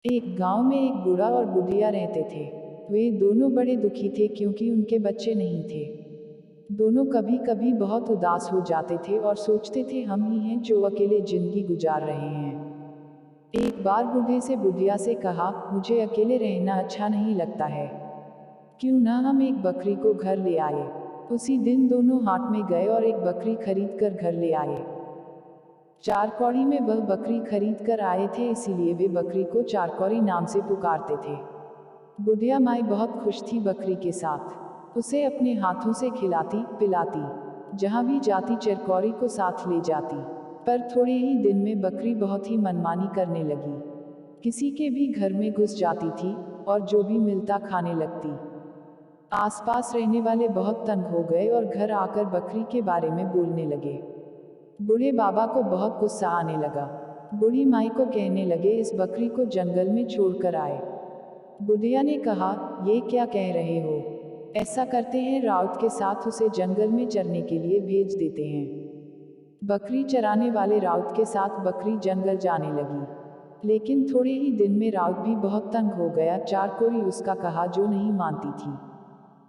एक गांव में एक बूढ़ा और बुढ़िया रहते थे। वे दोनों बड़े दुखी थे क्योंकि उनके बच्चे नहीं थे। दोनों कभी कभी बहुत उदास हो जाते थे और सोचते थे हम ही हैं जो अकेले जिंदगी गुजार रहे हैं। एक बार बूढ़े से बुढ़िया से कहा, मुझे अकेले रहना अच्छा नहीं लगता है, क्यों ना हम एक बकरी को घर ले आए। उसी दिन दोनों हाट में गए और एक बकरी खरीद कर घर ले आए। 4 कौड़ी में वह बकरी खरीद कर आए थे, इसीलिए वे बकरी को 4 कौड़ी नाम से पुकारते थे। बुढ़िया माई बहुत खुश थी बकरी के साथ। उसे अपने हाथों से खिलाती पिलाती, जहाँ भी जाती चरकौरी को साथ ले जाती। पर थोड़े ही दिन में बकरी बहुत ही मनमानी करने लगी। किसी के भी घर में घुस जाती थी और जो भी मिलता खाने लगती। आसपास रहने वाले बहुत तंग हो गए और घर आकर बकरी के बारे में बोलने लगे। बूढ़े बाबा को बहुत गुस्सा आने लगा। बूढ़ी माई को कहने लगे, इस बकरी को जंगल में छोड़कर आए। बुढ़िया ने कहा, ये क्या कह रहे हो? ऐसा करते हैं, राउत के साथ उसे जंगल में चरने के लिए भेज देते हैं। बकरी चराने वाले राउत के साथ बकरी जंगल जाने लगी। लेकिन थोड़े ही दिन में राउत भी बहुत तंग हो गया। 4 कोरी उसका कहा जो नहीं मानती थी।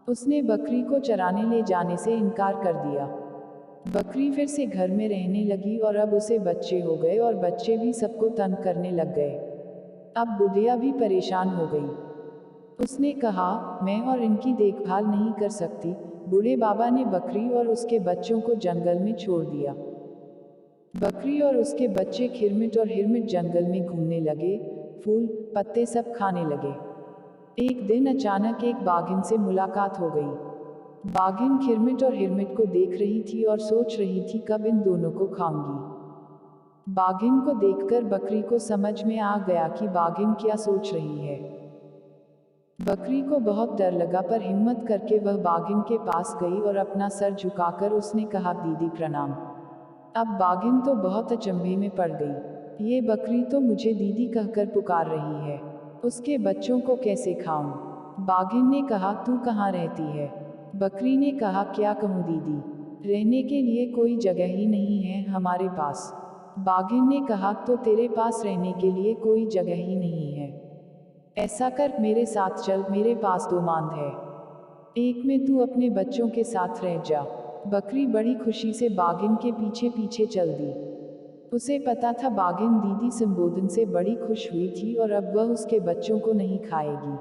उसने बकरी को चराने ले जाने से इनकार कर दिया। बकरी फिर से घर में रहने लगी और अब उसे बच्चे हो गए और बच्चे भी सबको तंग करने लग गए। अब बुढ़िया भी परेशान हो गई। उसने कहा, मैं और इनकी देखभाल नहीं कर सकती। बूढ़े बाबा ने बकरी और उसके बच्चों को जंगल में छोड़ दिया। बकरी और उसके बच्चे खिरमिट और हिरमिट जंगल में घूमने लगे, फूल पत्ते सब खाने लगे। एक दिन अचानक एक बाघिन से मुलाकात हो गई। बाघिन खिरमिट और हिरमिट को देख रही थी और सोच रही थी कब इन दोनों को खाऊंगी। बाघिन को देखकर बकरी को समझ में आ गया कि बाघिन क्या सोच रही है। बकरी को बहुत डर लगा, पर हिम्मत करके वह बाघिन के पास गई और अपना सर झुकाकर उसने कहा, दीदी प्रणाम। अब बाघिन तो बहुत अचंभे में पड़ गई। ये बकरी तो मुझे दीदी कहकर पुकार रही है, उसके बच्चों को कैसे खाऊं? बाघिन ने कहा, तू कहाँ रहती है? बकरी ने कहा, क्या कहूँ दीदी, रहने के लिए कोई जगह ही नहीं है हमारे पास। बाघिन ने कहा, तो तेरे पास रहने के लिए कोई जगह ही नहीं है? ऐसा कर, मेरे साथ चल, मेरे पास 2 मांद है। एक में तू अपने बच्चों के साथ रह जा। बकरी बड़ी खुशी से बाघिन के पीछे पीछे चल दी। उसे पता था बाघिन दीदी संबोधन से बड़ी खुश हुई थी और अब वह उसके बच्चों को नहीं खाएगी।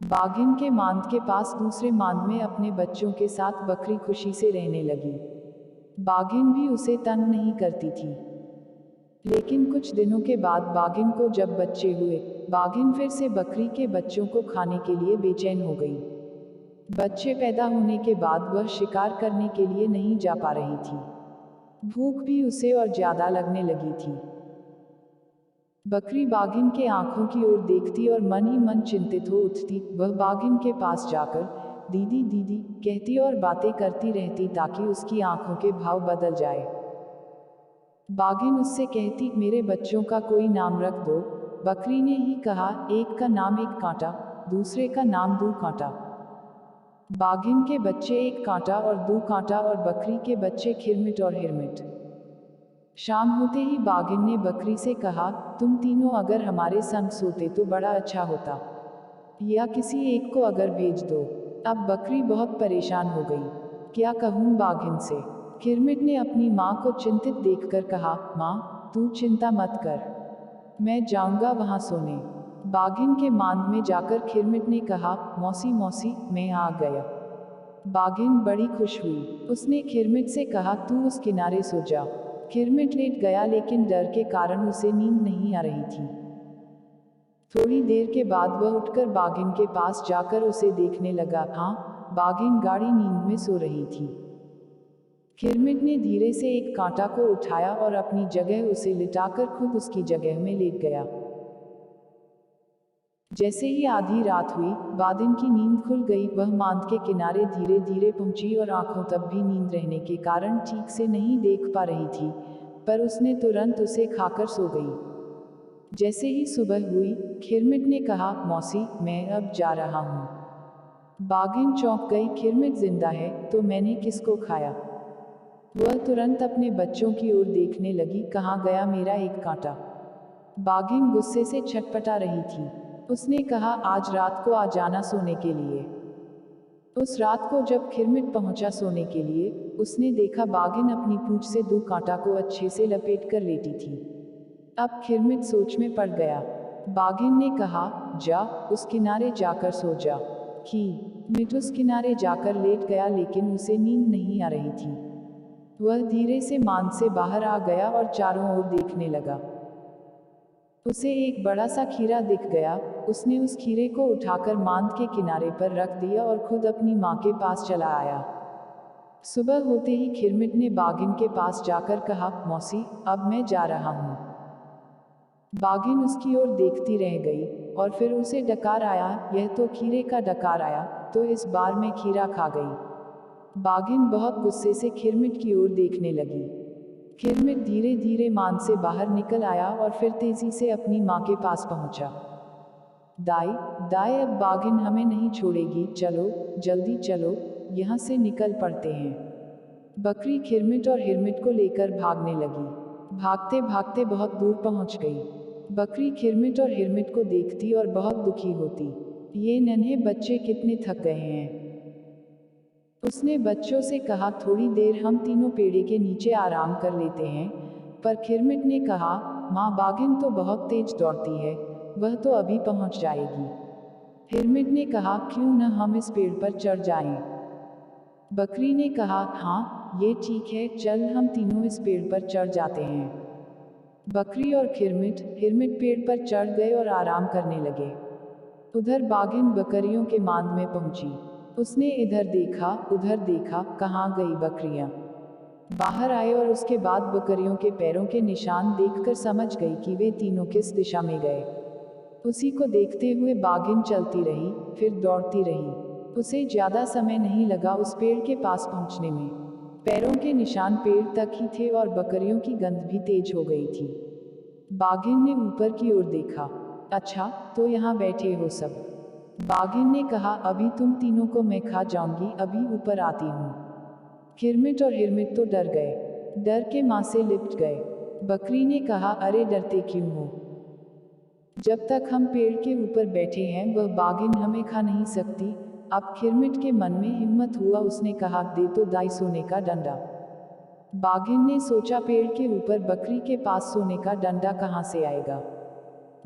बाघिन के मांद के पास दूसरे मांद में अपने बच्चों के साथ बकरी खुशी से रहने लगी। बाघिन भी उसे तंग नहीं करती थी। लेकिन कुछ दिनों के बाद बाघिन को जब बच्चे हुए, बाघिन फिर से बकरी के बच्चों को खाने के लिए बेचैन हो गई। बच्चे पैदा होने के बाद वह शिकार करने के लिए नहीं जा पा रही थी। भूख भी उसे और ज्यादा लगने लगी थी। बकरी बाघिन के आंखों की ओर देखती और मन ही मन चिंतित हो उठती। वह बाघिन के पास जाकर दीदी दीदी कहती और बातें करती रहती ताकि उसकी आंखों के भाव बदल जाए। बाघिन उससे कहती, मेरे बच्चों का कोई नाम रख दो। बकरी ने ही कहा, एक का नाम एक कांटा, दूसरे का नाम दू कांटा। बाघिन के बच्चे एक कांटा और दू कांटा और बकरी के बच्चे खिरमिट और हिरमिट। शाम होते ही बाघिन ने बकरी से कहा, तुम तीनों अगर हमारे संग सोते तो बड़ा अच्छा होता, या किसी एक को अगर भेज दो। अब बकरी बहुत परेशान हो गई, क्या कहूँ बाघिन से। खिरमिट ने अपनी माँ को चिंतित देखकर कहा, माँ तू चिंता मत कर, मैं जाऊंगा वहां सोने। बाघिन के मांद में जाकर खिरमिट ने कहा, मौसी मौसी मैं आ गया। बाघिन बड़ी खुश हुई। उसने खिरमिट से कहा, तू उस किनारे सो जा। खिरमिट लेट गया, लेकिन डर के कारण उसे नींद नहीं आ रही थी। थोड़ी देर के बाद वह उठकर बाघिन के पास जाकर उसे देखने लगा। हाँ, बाघिन गाढ़ी नींद में सो रही थी। खिरमिट ने धीरे से एक कांटा को उठाया और अपनी जगह उसे लिटाकर खुद उसकी जगह में लेट गया। जैसे ही आधी रात हुई, बाघिन की नींद खुल गई। वह मांद के किनारे धीरे धीरे पहुंची और आंखों तब भी नींद रहने के कारण ठीक से नहीं देख पा रही थी, पर उसने तुरंत उसे खाकर सो गई। जैसे ही सुबह हुई, खिरमिट ने कहा, मौसी मैं अब जा रहा हूँ। बाघिन चौंक गई, खिरमिट जिंदा है तो मैंने किसको खाया? वह तुरंत अपने बच्चों की ओर देखने लगी, कहाँ गया मेरा एक कांटा? बाघिन गुस्से से छटपटा रही थी। उसने कहा, आज रात को आ जाना सोने के लिए। उस रात को जब खिरमिट पहुंचा सोने के लिए, उसने देखा बाघिन अपनी पूंछ से 2 कांटा को अच्छे से लपेट कर लेटी थी। अब खिरमिट सोच में पड़ गया। बाघिन ने कहा, जा, उस किनारे जाकर सो जा। खिरमिट उस किनारे जाकर लेट गया, लेकिन उसे नींद नहीं आ रही थी। वह धीरे से मांद से बाहर आ गया और चारों ओर देखने लगा। उसे एक बड़ा सा खीरा दिख गया। उसने उस खीरे को उठाकर मांद के किनारे पर रख दिया और खुद अपनी माँ के पास चला आया। सुबह होते ही खिरमिट ने बाघिन के पास जाकर कहा, मौसी, अब मैं जा रहा हूँ। बाघिन उसकी ओर देखती रह गई और फिर उसे डकार आया। यह तो खीरे का डकार आया, तो इस बार मैं खीरा खा गई। बाघिन बहुत गुस्से से खिरमिट की ओर देखने लगी। खिरमिट धीरे धीरे मान से बाहर निकल आया और फिर तेजी से अपनी माँ के पास पहुंचा। दाई, दाई, अब बाघिन हमें नहीं छोड़ेगी, चलो, जल्दी चलो, यहाँ से निकल पड़ते हैं। बकरी खिरमिट और हिरमिट को लेकर भागने लगी। भागते भागते बहुत दूर पहुंच गई। बकरी खिरमिट और हिरमिट को देखती और बहुत दुखी होती। ये नन्हे बच्चे कितने थक गए हैं। उसने बच्चों से कहा, थोड़ी देर हम तीनों पेड़ के नीचे आराम कर लेते हैं। पर खिरमिट ने कहा, माँ, बाघिन तो बहुत तेज दौड़ती है, वह तो अभी पहुंच जाएगी। हिरमिट ने कहा, क्यों न हम इस पेड़ पर चढ़ जाएं। बकरी ने कहा, हाँ, ये ठीक है, चल हम तीनों इस पेड़ पर चढ़ जाते हैं। बकरी और हिरमिट पेड़ पर चढ़ गए और आराम करने लगे। उधर बाघिन बकरियों के मांद में पहुंची। उसने इधर देखा, उधर देखा, कहाँ गई बकरियां। बाहर आए और उसके बाद बकरियों के पैरों के निशान देखकर समझ गई कि वे तीनों किस दिशा में गए। उसी को देखते हुए बाघिन चलती रही, फिर दौड़ती रही। उसे ज्यादा समय नहीं लगा उस पेड़ के पास पहुंचने में। पैरों के निशान पेड़ तक ही थे और बकरियों की गंध भी तेज हो गई थी। बाघिन ने ऊपर की ओर देखा। अच्छा, तो यहाँ बैठे हो सब। बाघिन ने कहा, अभी तुम तीनों को मैं खा जाऊंगी, अभी ऊपर आती हूँ। खिरमिट और हिरमिट तो डर गए, डर के मां से लिपट गए। बकरी ने कहा, अरे डरते क्यों हो? जब तक हम पेड़ के ऊपर बैठे हैं वह बाघिन हमें खा नहीं सकती। अब खिरमिट के मन में हिम्मत हुआ, उसने कहा, दे तो दाई सोने का डंडा। बाघिन ने सोचा, पेड़ के ऊपर बकरी के पास सोने का डंडा कहाँ से आएगा।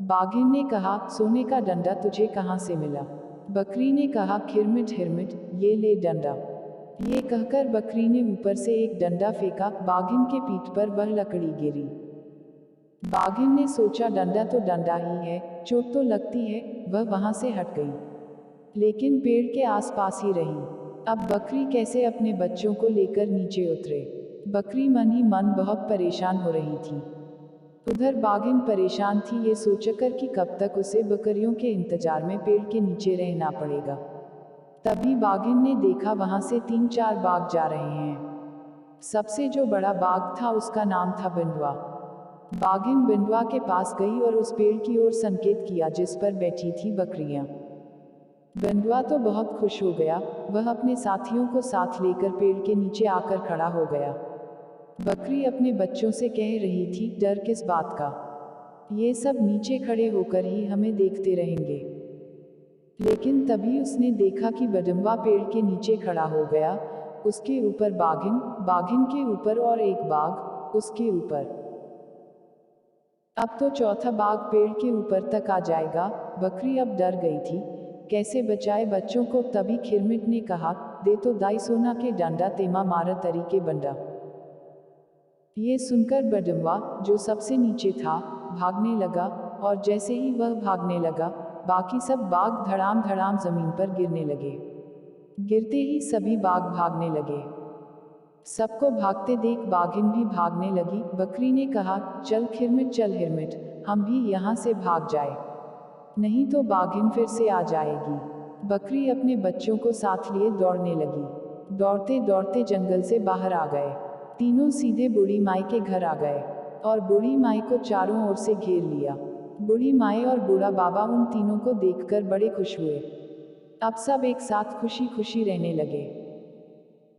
बाघिन ने कहा, सोने का डंडा तुझे कहाँ से मिला? बकरी ने कहा, खिरमिट हिरमिट, ये ले डंडा। ये कहकर बकरी ने ऊपर से एक डंडा फेंका। बाघिन के पीठ पर वह लकड़ी गिरी। बाघिन ने सोचा, डंडा तो डंडा ही है, चोट तो लगती है। वह वहां से हट गई, लेकिन पेड़ के आसपास ही रही। अब बकरी कैसे अपने बच्चों को लेकर नीचे उतरे? बकरी मन ही मन बहुत परेशान हो रही थी। उधर बाघिन परेशान थी, ये सोचकर कि कब तक उसे बकरियों के इंतजार में पेड़ के नीचे रहना पड़ेगा। तभी बाघिन ने देखा, वहां से 3-4 बाघ जा रहे हैं। सबसे जो बड़ा बाघ था उसका नाम था बिंदुआ। बाघिन बिंदुआ के पास गई और उस पेड़ की ओर संकेत किया जिस पर बैठी थी बकरियां। बिंदुआ तो बहुत खुश हो गया। वह अपने साथियों को साथ लेकर पेड़ के नीचे आकर खड़ा हो गया। बकरी अपने बच्चों से कह रही थी, डर किस बात का? ये सब नीचे खड़े होकर ही हमें देखते रहेंगे। लेकिन तभी उसने देखा कि बिंदुआ पेड़ के नीचे खड़ा हो गया। उसके ऊपर बाघिन, बाघिन के ऊपर और एक बाघ, उसके ऊपर। अब तो चौथा बाघ पेड़ के ऊपर तक आ जाएगा। बकरी अब डर गई थी, कैसे बचाए बच्चों को। तभी खिरमिट ने कहा, दे तो दाई सोना के डंडा, तेमा मार तरीके बंडा। ये सुनकर बिंदुआ, जो सबसे नीचे था, भागने लगा, और जैसे ही वह भागने लगा, बाकी सब बाघ धड़ाम धड़ाम जमीन पर गिरने लगे। गिरते ही सभी बाघ भागने लगे। सबको भागते देख बाघिन भी भागने लगी। बकरी ने कहा, चल खिरमिट, चल हिरमिट, हम भी यहाँ से भाग जाए, नहीं तो बाघिन फिर से आ जाएगी। बकरी अपने बच्चों को साथ लिए दौड़ने लगी। दौड़ते दौड़ते जंगल से बाहर आ गए। तीनों सीधे बूढ़ी माई के घर आ गए और बूढ़ी माई को चारों ओर से घेर लिया। बूढ़ी माई और बूढ़ा बाबा उन तीनों को देखकर बड़े खुश हुए। अब सब एक साथ खुशी खुशी रहने लगे।